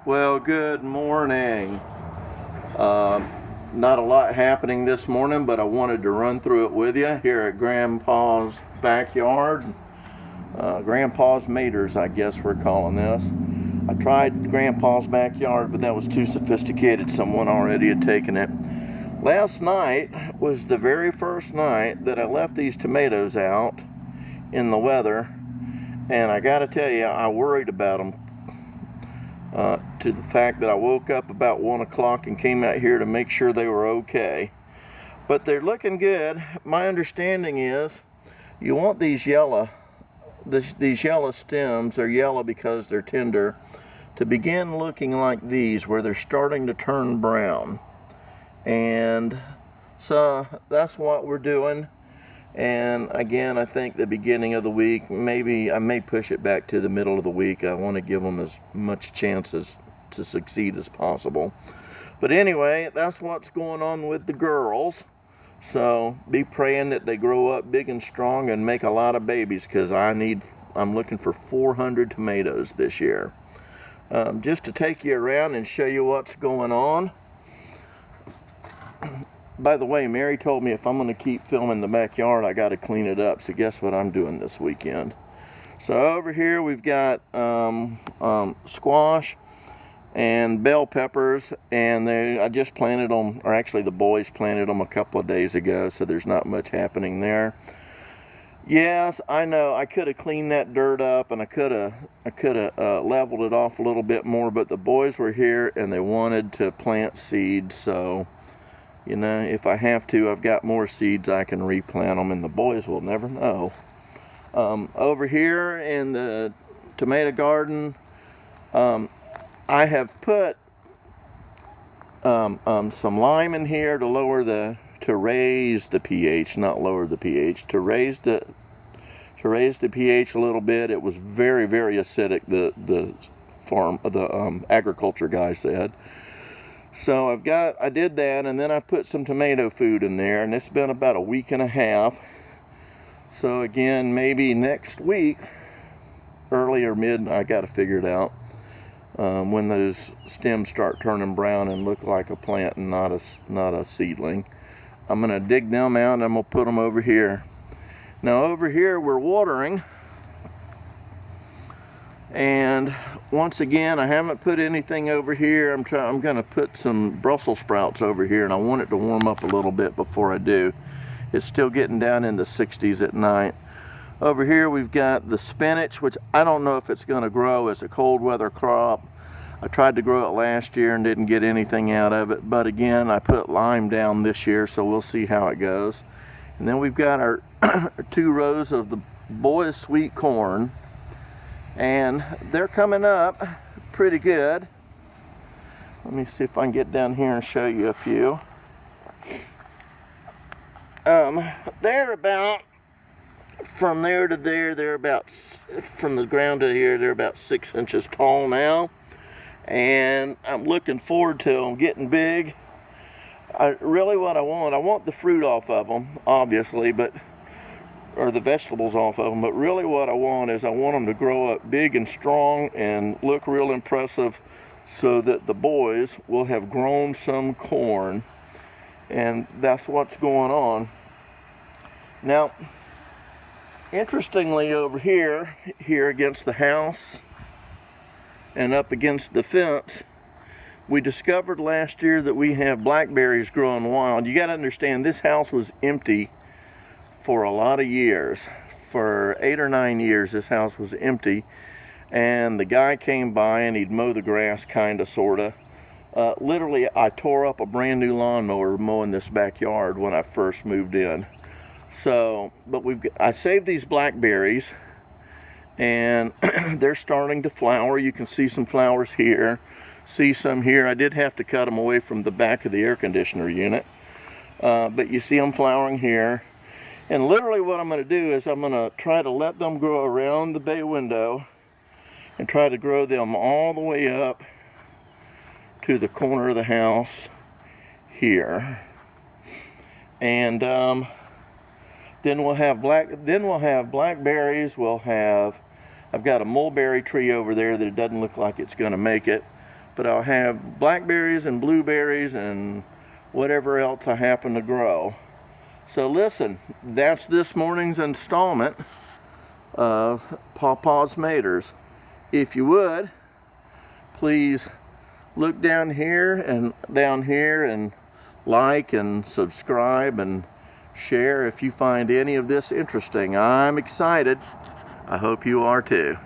Well, good morning. Not a lot happening this morning, but I wanted to run through it with you here at Grandpa's backyard. Grandpa's Maters, I guess we're calling this. I tried Grandpa's backyard, but that was too sophisticated. Someone already had taken it. Last night was the very first night that I left these tomatoes out in the weather, and I gotta tell you, I worried about them. To the fact that I woke up about 1 o'clock and came out here to make sure they were okay. But they're looking good. My understanding is you want these yellow stems, they're yellow because they're tender, to begin looking like these, where they're starting to turn brown. And so that's what we're doing. And again, I think the beginning of the week, maybe I may push it back to the middle of the week. I want to give them as much chances to succeed as possible. But anyway, that's what's going on with the girls. So be praying that they grow up big and strong and make a lot of babies, because I'm looking for 400 tomatoes this year. Just to take you around and show you what's going on. By the way, Mary told me if I'm going to keep filming the backyard, I got to clean it up. So guess what I'm doing this weekend? So over here we've got squash and bell peppers, and I just planted them, or actually the boys planted them a couple of days ago, so there's not much happening there. Yes, I know I could have cleaned that dirt up, and I could have leveled it off a little bit more, but the boys were here and they wanted to plant seeds, so you know, if I have to, I've got more seeds, I can replant them, and the boys will never know. Over here in the tomato garden, I have put some lime in here to raise the pH, not lower the pH, to raise the pH a little bit. It was very, very acidic, the agriculture guy said. So I did that, and then I put some tomato food in there, and it's been about a week and a half. So again, maybe next week, early or mid, I got to figure it out, when those stems start turning brown and look like a plant and not a seedling. I'm going to dig them out, and I'm going to put them over here. Now over here we're watering, and once again, I haven't put anything over here. I'm going to put some Brussels sprouts over here, and I want it to warm up a little bit before I do. It's still getting down in the 60s at night. Over here we've got the spinach, which I don't know if it's going to grow as a cold weather crop. I tried to grow it last year and didn't get anything out of it, but again, I put lime down this year, so we'll see how it goes. And then we've got our 2 rows of the boys' sweet corn, and they're coming up pretty good. Let me see if I can get down here and show you a few. They're about, from there to there, they're about, from the ground to here, they're about 6 inches tall now. And I'm looking forward to them getting big. Really what I want the fruit off of them, obviously, or the vegetables off of them, but really what I want them to grow up big and strong and look real impressive, so that the boys will have grown some corn. And that's what's going on. Now, interestingly, over here against the house and up against the fence, we discovered last year that we have blackberries growing wild. You got to understand, this house was empty for a lot of years. For 8 or 9 years, this house was empty, and the guy came by and he'd mow the grass, kinda, sorta. Literally, I tore up a brand new lawnmower mowing this backyard when I first moved in. So, but I saved these blackberries, and they're starting to flower. You can see some flowers here, see some here. I did have to cut them away from the back of the air conditioner unit, but you see them flowering here. And literally what I'm going to do is I'm going to try to let them grow around the bay window and try to grow them all the way up to the corner of the house here. And then we'll have blackberries. I've got a mulberry tree over there that it doesn't look like it's going to make it. but I'll have blackberries and blueberries and whatever else I happen to grow. So listen, that's this morning's installment of Pawpaw's Maters. If you would, please look down here and like and subscribe and share if you find any of this interesting. I'm excited. I hope you are too.